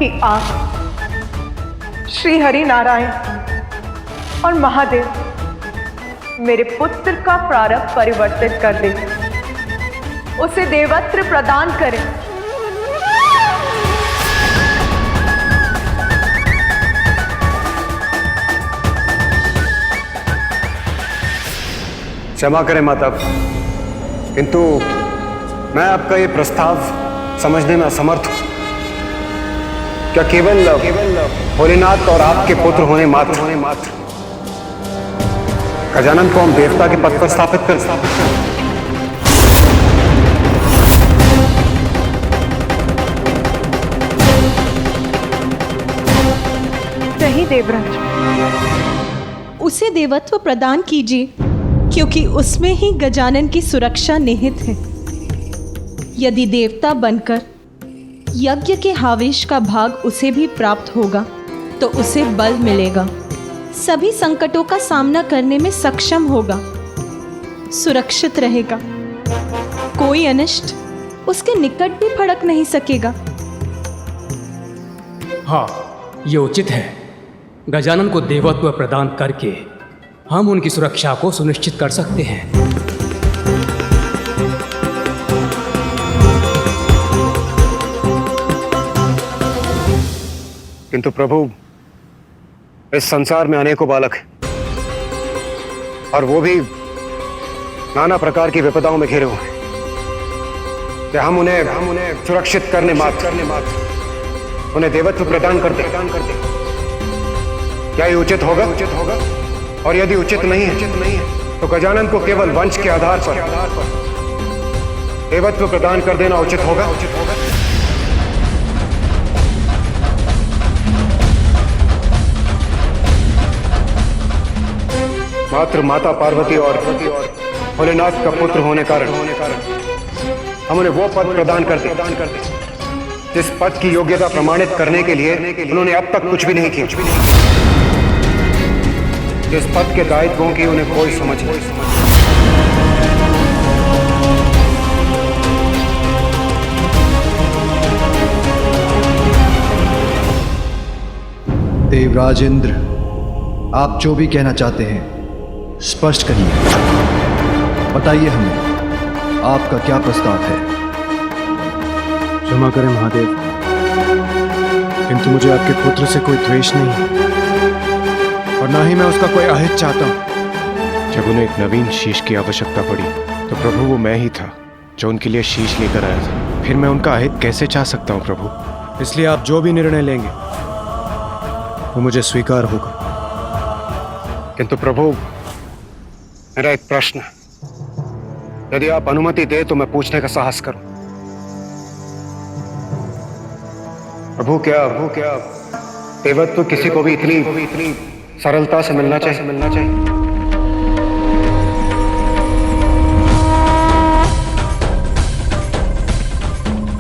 कि आप श्री हरि नारायण और महादेव मेरे पुत्र का प्रारब्ध परिवर्तित कर दें, उसे देवत्व प्रदान करें। क्षमा करें माता, किंतु मैं आपका ये प्रस्ताव समझने में असमर्थ हूं। क्या केवल भोलेनाथ और आपके पुत्र होने मात्र गजानन को हम देवता के पद पर स्थापित कर सकते हैं? नहीं देवराज, उसे देवत्व प्रदान कीजिए, क्योंकि उसमें ही गजानन की सुरक्षा निहित है। यदि देवता बनकर यज्ञ के आवेश का भाग उसे भी प्राप्त होगा तो उसे बल मिलेगा, सभी संकटों का सामना करने में सक्षम होगा, सुरक्षित रहेगा, कोई अनिष्ट उसके निकट भी फड़क नहीं सकेगा। हाँ, ये उचित है। गजानन को देवत्व प्रदान करके हम उनकी सुरक्षा को सुनिश्चित कर सकते हैं। किंतु प्रभु, इस संसार में अनेकों बालक हैं और वो भी नाना प्रकार की विपदाओं में घिरे हुए हैं। क्या हम उन्हें सुरक्षित करने मात्र उन्हें देवत्व प्रदान करते क्या ये उचित होगा? और यदि उचित नहीं है तो गजानन को केवल वंश के आधार पर देवत्व प्रदान कर देना उचित होगा। मात्र माता पार्वती और भोलेनाथ का पुत्र होने कारण हम उन्हें वो पद प्रदान करते जिस पद की योग्यता प्रमाणित करने के लिए उन्होंने अब तक कुछ भी नहीं किया, जिस पद के दायित्वों की उन्हें कोई समझ नहीं। देवराजेंद्र, आप जो भी कहना चाहते हैं स्पष्ट करिए। बताइए हमें, आपका क्या प्रस्ताव है? क्षमा करें महादेव, किंतु मुझे आपके पुत्र से कोई द्वेष नहीं है और ना ही मैं उसका कोई अहित चाहता हूं। जब उन्हें एक नवीन शीश की आवश्यकता पड़ी तो प्रभु वो मैं ही था जो उनके लिए शीश लेकर आया था। फिर मैं उनका अहित कैसे चाह सकता हूं प्रभु? इसलिए आप जो भी निर्णय लेंगे वो मुझे स्वीकार होगा। किंतु प्रभु, मेरा एक प्रश्न है। यदि आप अनुमति दे तो मैं पूछने का साहस करूं। प्रभु, क्या देवत्व किसी को भी इतनी सरलता से मिलना चाहिए?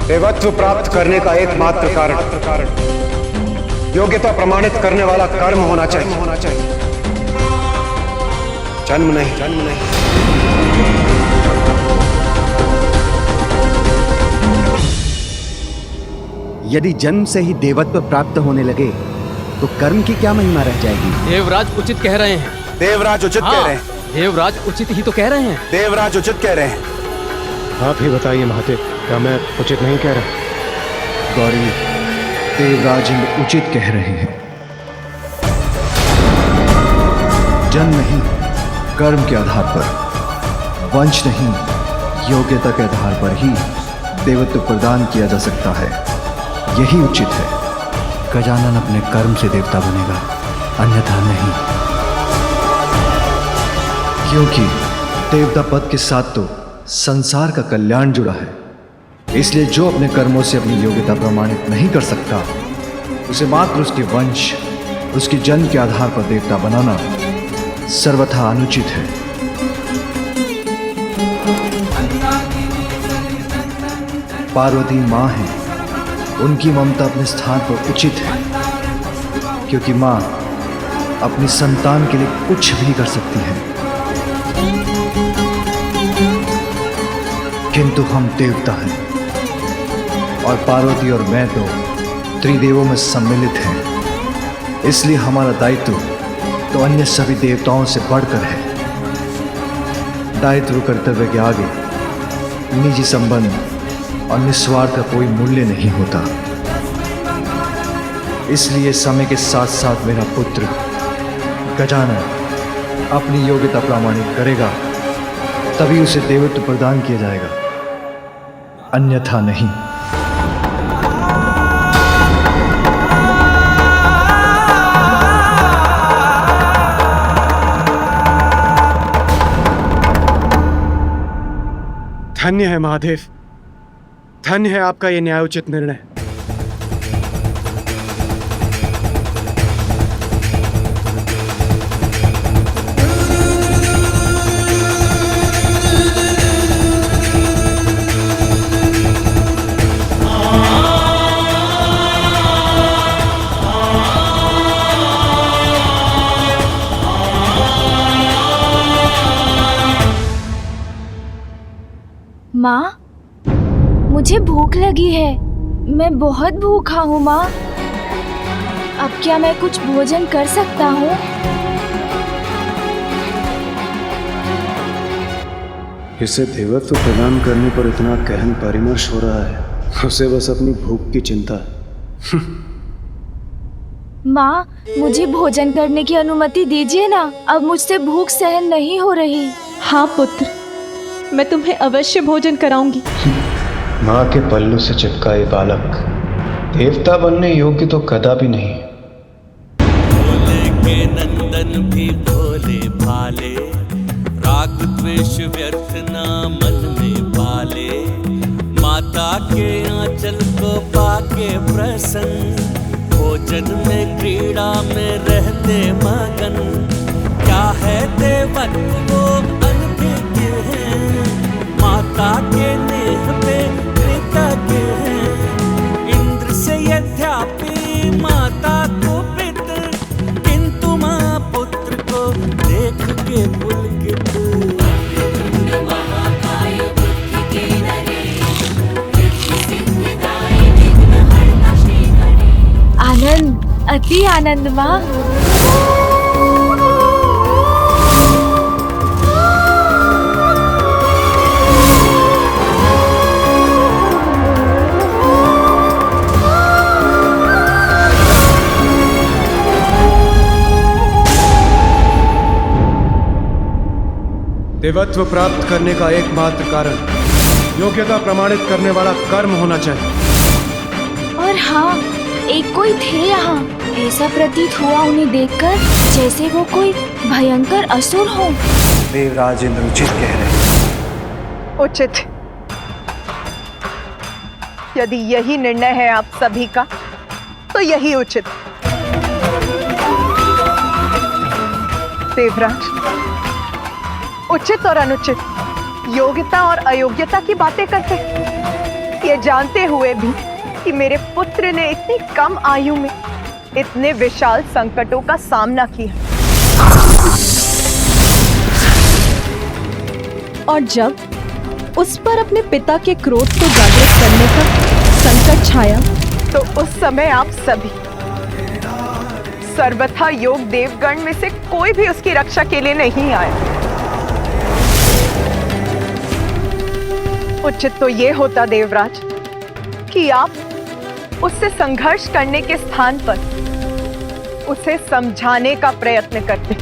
देवत्व प्राप्त करने का एकमात्र कारण योग्यता प्रमाणित करने वाला कर्म होना चाहिए, जन्म नहीं। यदि जन्म से ही देवत्व प्राप्त होने लगे तो कर्म की क्या महिमा रह जाएगी? देवराज उचित कह रहे हैं। देवराज उचित कह रहे हैं। देवराज उचित ही तो कह रहे हैं। देवराज उचित कह रहे हैं। आप ही बताइए महादेव, क्या मैं उचित नहीं कह रहा? गौरी, देवराज उचित कह रहे हैं। जन्म नहीं, कर्म के आधार पर, वंश नहीं, योग्यता के आधार पर ही देवत्व प्रदान किया जा सकता है। यही उचित है। गजानन अपने कर्म से देवता बनेगा, अन्यथा नहीं। क्योंकि देवता पद के साथ तो संसार का कल्याण जुड़ा है, इसलिए जो अपने कर्मों से अपनी योग्यता प्रमाणित नहीं कर सकता उसे मात्र उसके वंश, उसके जन्म के आधार पर देवता बनाना सर्वथा अनुचित है। पार्वती माँ है, उनकी ममता अपने स्थान पर उचित है, क्योंकि माँ अपनी संतान के लिए कुछ भी कर सकती है। किंतु हम देवता हैं और पार्वती और मैं तो त्रिदेवों में सम्मिलित हैं, इसलिए हमारा दायित्व तो अन्य सभी देवताओं से बढ़कर है। दायित्व कर्तव्य के आगे निजी संबंध और निस्वार्थ का कोई मूल्य नहीं होता। इसलिए समय के साथ साथ मेरा पुत्र गजानन अपनी योग्यता प्रमाणित करेगा, तभी उसे देवत्व प्रदान किया जाएगा, अन्यथा नहीं। धन्य है महादेव, धन्य है आपका यह न्यायोचित निर्णय। माँ, मुझे भूख लगी है। मैं बहुत भूखा हूँ माँ। अब क्या मैं कुछ भोजन कर सकता हूँ? इसे देवत्व प्रदान करने पर इतना गहन परामर्श हो रहा है, उसे बस अपनी भूख की चिंता है। माँ, मुझे भोजन करने की अनुमति दीजिए ना, अब मुझसे भूख सहन नहीं हो रही। हाँ पुत्र, मैं तुम्हें अवश्य भोजन कराऊंगी। माँ के पल्लू से चिपकाए बालक देवता बनने योग्य तो कदापि नहीं। भोले के नंदन भी भोले भाले, राग द्वेष व्यर्थ ना मन में पाले। माता के आंचल को पाके प्रसन्न, भोजन में क्रीड़ा में रहते मगन। क्या है देवत्व वो अनभिज्ञ है, माता के नेह पे कृतज्ञ है। इंद्र से यद्यपि माता कुपित, किंतु माँ पुत्र को देख के पुलकित। आनंद, अति आनंद माँ। देवत्व प्राप्त करने का एकमात्र कारण योग्यता प्रमाणित करने वाला कर्म होना चाहिए। और हाँ, एक कोई थे यहाँ। ऐसा प्रतीत हुआ उन्हें देखकर जैसे वो कोई भयंकर असुर हो। देवराज इंद्र उचित कह रहे हैं। उचित। यदि यही निर्णय है आप सभी का, तो यही उचित। देवराज, उचित और अनुचित, योग्यता और अयोग्यता की बातें करते, ये जानते हुए भी कि मेरे पुत्र ने इतनी कम आयु में इतने विशाल संकटों का सामना किया। और जब उस पर अपने पिता के क्रोध को जागृत करने का संकट छाया, तो उस समय आप सभी सर्वथा योग देवगण में से कोई भी उसकी रक्षा के लिए नहीं आया। उचित तो ये होता देवराज कि आप उससे संघर्ष करने के स्थान पर उसे समझाने का प्रयत्न करते,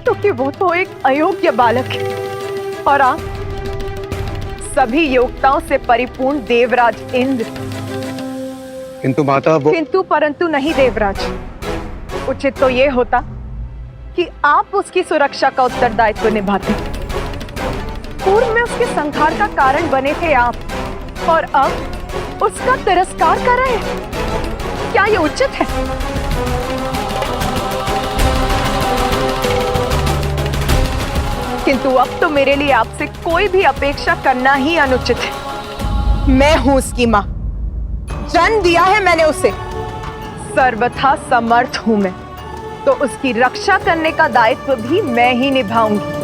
क्योंकि वो तो एक अयोग्य बालक है और आप सभी योग्यताओं से परिपूर्ण देवराज इंद्र। किंतु माता वो किंतु परंतु नहीं देवराज। उचित तो ये होता कि आप उसकी सुरक्षा का उत्तरदायित्व निभाते। पूर्व में उसके संहार का कारण बने थे आप, और अब उसका तिरस्कार कर रहे हैं। क्या ये उचित है? किंतु अब तो मेरे लिए आपसे कोई भी अपेक्षा करना ही अनुचित है। मैं हूं उसकी मां, जन्म दिया है मैंने उसे, सर्वथा समर्थ हूं मैं, तो उसकी रक्षा करने का दायित्व भी मैं ही निभाऊंगी।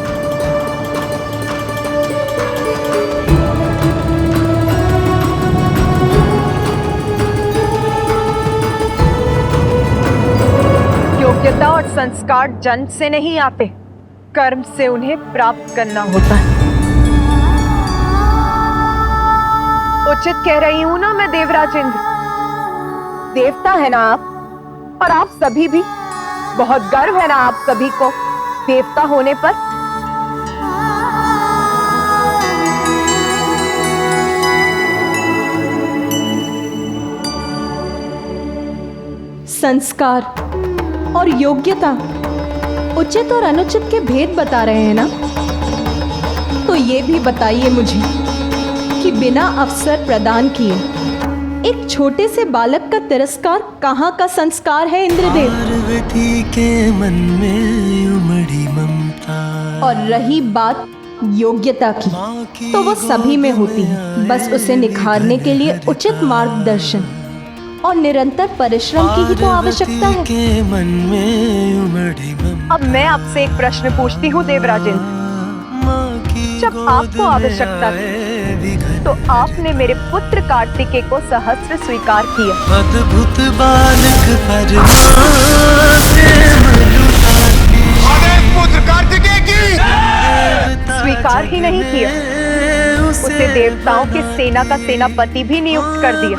संस्कार जन्म से नहीं आते, कर्म से उन्हें प्राप्त करना होता है। उचित कह रही हूं ना मैं देवराज इंद्र? देवता है ना आप, और आप सभी भी। बहुत गर्व है ना आप सभी को देवता होने पर? संस्कार और योग्यता उचित और अनुचित के भेद बता रहे हैं ना? तो ये भी बताइए मुझे कि बिना अवसर प्रदान किए एक छोटे से बालक का तिरस्कार कहाँ का संस्कार है इंद्रदेव? पार्वती के मन में उमड़ी ममता। और रही बात योग्यता की, तो वो सभी में होती है। बस उसे निखारने के लिए उचित मार्गदर्शन और निरंतर परिश्रम की ही तो आवश्यकता है। के मन में उमड़ी ममता। अब मैं आपसे एक प्रश्न पूछती हूँ देवराजेंद्र, जब आपको आवश्यकता थी तो आपने मेरे पुत्र कार्तिकेय को सहस्त्र स्वीकार किया, अद्भुत बालक पुत्र कार्तिकेय की स्वीकार ही नहीं किया, उसे देवताओं की सेना का सेनापति भी नियुक्त कर दिया।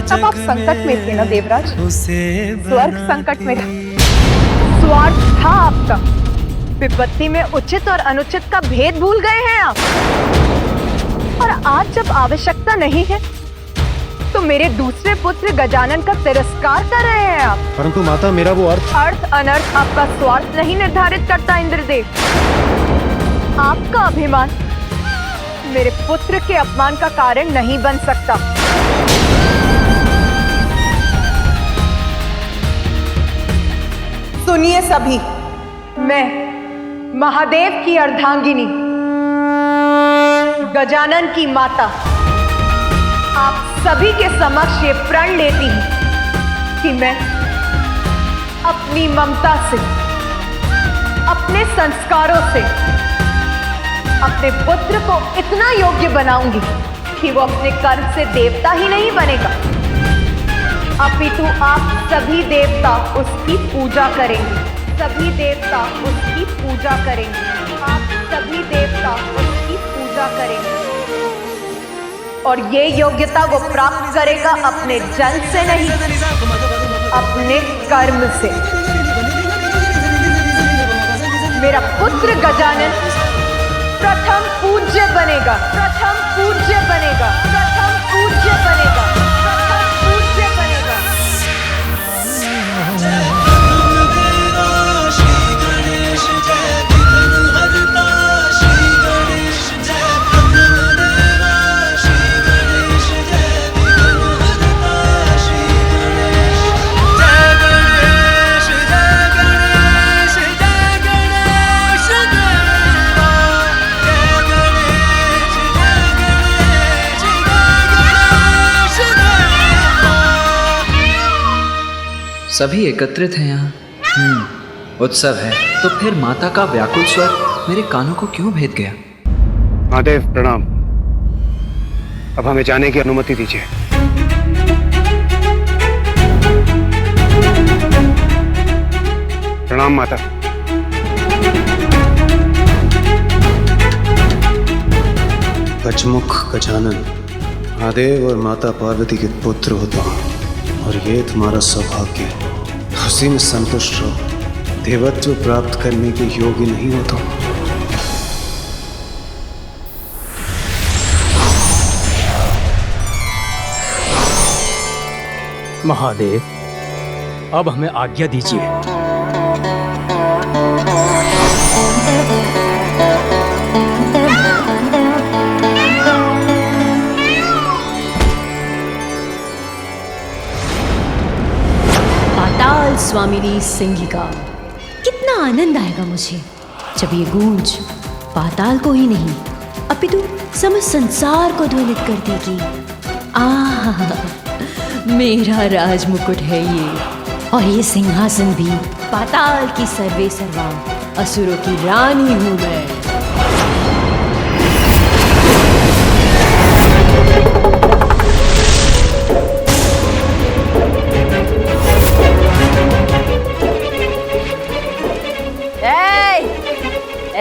तब आप संकट में थे ना देवराज? स्वर्ग संकट में था। स्वार्थ था आपका। विपत्ति में उचित और अनुचित का भेद भूल गए हैं आप। और आज जब आवश्यकता नहीं है तो मेरे दूसरे पुत्र गजानन का तिरस्कार कर रहे हैं आप। परंतु माता, मेरा वो अर्थ अनर्थ आपका स्वार्थ नहीं निर्धारित करता इंद्रदेव। आपका अभिमान मेरे पुत्र के अपमान का कारण नहीं बन सकता। सुनिए सभी, मैं महादेव की अर्धांगिनी गजानन की माता आप सभी के समक्ष ये प्रण लेती हूं कि मैं अपनी ममता से, अपने संस्कारों से अपने पुत्र को इतना योग्य बनाऊंगी कि वो अपने कर्म से देवता ही नहीं बनेगा, अपितु आप सभी देवता उसकी पूजा करेंगे। सभी देवता उसकी पूजा करेंगे। आप सभी देवता उसकी पूजा करेंगे। और ये योग्यता वो प्राप्त करेगा अपने जन्म से नहीं, अपने कर्म से। मेरा पुत्र गजानन प्रथम पूज्य बनेगा, प्रथम पूज्य बनेगा, प्रथम पूज्य बनेगा, प्रथम पूज्य बनेगा। सभी एकत्रित हैं यहाँ। उत्सव है, तो फिर माता का व्याकुल स्वर मेरे कानों को क्यों भेद गया? महादेव प्रणाम। अब हमें जाने की अनुमति दीजिए। प्रणाम माता। गजमुख गजानन, महादेव और माता पार्वती के पुत्र होता हूँ, और ये तुम्हारा सौभाग्य है। उसी में संतुष्ट रहो। देवत्व प्राप्त करने के योग्य नहीं होता। महादेव, अब हमें आज्ञा दीजिए। पाताल स्वामिनी सिंहिका, कितना आनंद आएगा मुझे जब ये गूंज पाताल को ही नहीं अपितु समस्त संसार को ध्वनित कर देगी। आह, मेरा राजमुकुट है ये, और ये सिंहासन भी पाताल की सर्वे सर्वा असुरों की रानी हूं मैं।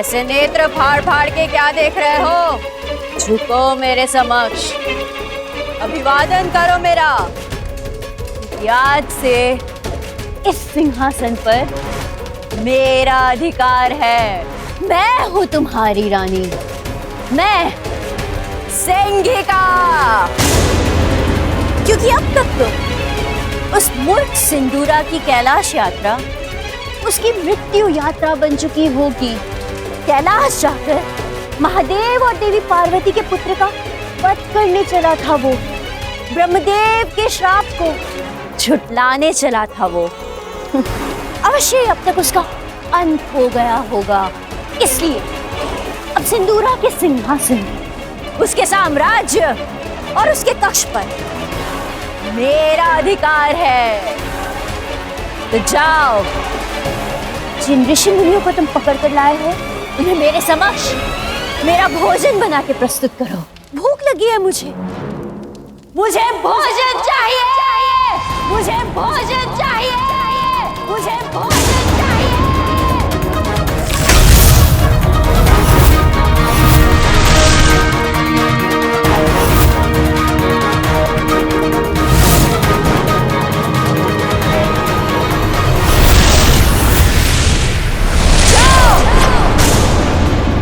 ऐसे नेत्र फाड़ फाड़ के क्या देख रहे हो? झुको मेरे समक्ष, अभिवादन करो मेरा। आज से इस सिंहासन पर मेरा अधिकार है। मैं हूं तुम्हारी रानी, मैं सिंघिका। क्योंकि अब तक तो उस मूर्ख सिंदूरा की कैलाश यात्रा उसकी मृत्यु यात्रा बन चुकी होगी। कैलाश जाकर महादेव और देवी पार्वती के पुत्र का वध करने चला था वो। ब्रह्मदेव के श्राप को झुटलाने चला था वो। अवश्य अब तक उसका अंत हो गया होगा। इसलिए अब सिंदूरा के सिंहासन, उसके साम्राज्य और उसके कक्ष पर मेरा अधिकार है। तो जाओ, जिन ऋषि मुनियों को तुम पकड़ कर लाए हो उन्हें मेरे समक्ष मेरा भोजन बना के प्रस्तुत करो। भूख लगी है मुझे भोजन चाहिए, मुझे भोजन चाहिए, मुझे भोजन चाहिए।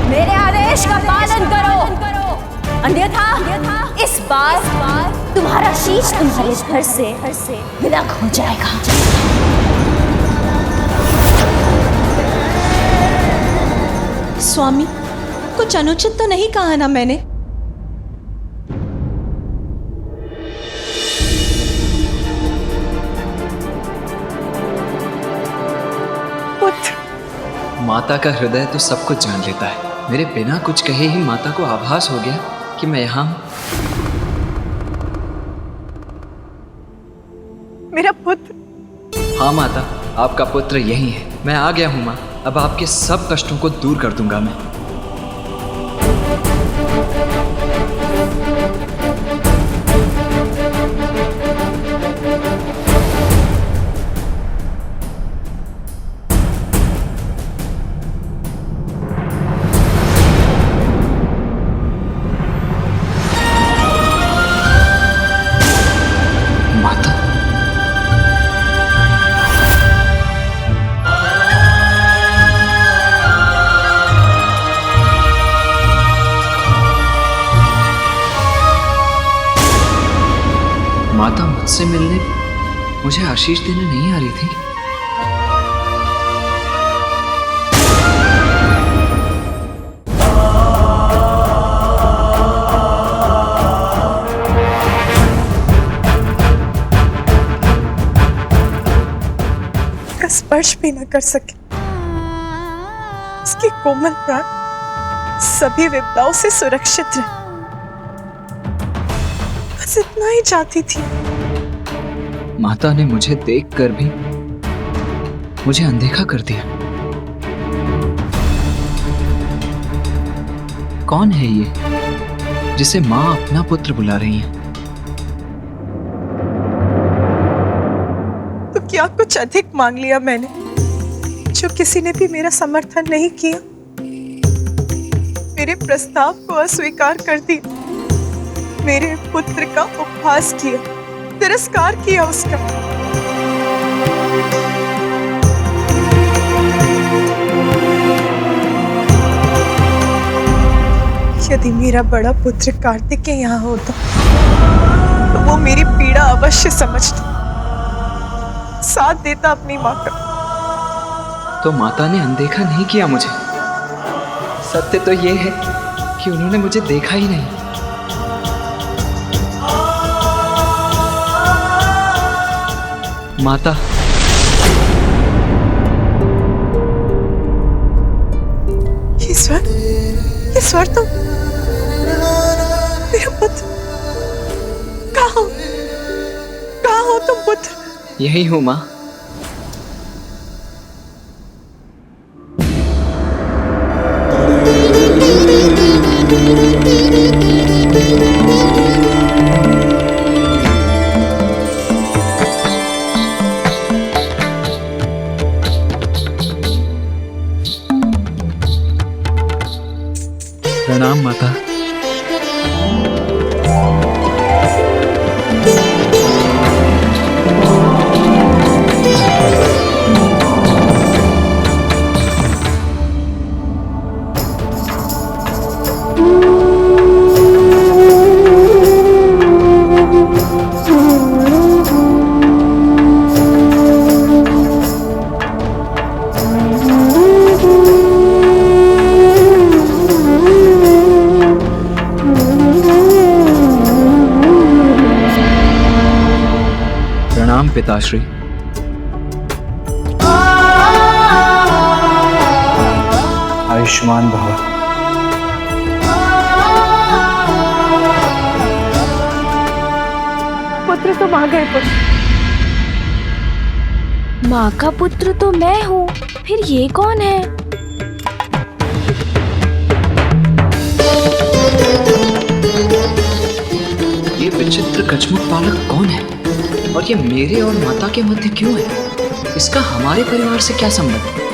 मेरे आदेश का पालन करो, अन्यथा इस बार तुम्हारा शीश तुम्हारे घर से विलग हो जाएगा। स्वामी, कुछ अनुचित तो नहीं कहा ना मैंने? माता का हृदय तो सब कुछ जान लेता है। मेरे बिना कुछ कहे ही माता को आभास हो गया कि मैं यहाँ हूँ। मेरा पुत्र। हाँ माता, आपका पुत्र यही है। मैं आ गया हूँ माँ। अब आपके सब कष्टों को दूर कर दूंगा मैं। माता मुझसे मिलने मुझे आशीष देने नहीं आ रही थी। का स्पर्श भी न कर सके। उसकी कोमल प्राण सभी विपदाओं से सुरक्षित रहे, बस इतना ही चाहती थी। माता ने मुझे देखकर भी मुझे अनदेखा कर दिया। कौन है ये जिसे माँ अपना पुत्र बुला रही है? तो क्या कुछ अधिक मांग लिया मैंने, जो किसी ने भी मेरा समर्थन नहीं किया? मेरे प्रस्ताव को अस्वीकार कर दिया, मेरे पुत्र का उपहास किया, तिरस्कार किया उसका। यदि मेरा बड़ा पुत्र कार्तिकेय यहाँ होता तो वो मेरी पीड़ा अवश्य समझता, साथ देता अपनी माँ का। तो माता ने अनदेखा नहीं किया मुझे। सत्य तो ये है कि उन्होंने मुझे देखा ही नहीं। माता, ये स्वर तो मेरा पुत्र। कहाँ हो तुम पुत्र? यही हूँ माँ। माता। प्रणाम पिताश्री। आयुष्मान भव। पुत्र तो मां गए पुत्र। माँ का पुत्र तो मैं हूँ, फिर ये कौन है? ये विचित्र कछमुख बालक कौन है और ये मेरे और माता के मध्य क्यों है? इसका हमारे परिवार से क्या संबंध है?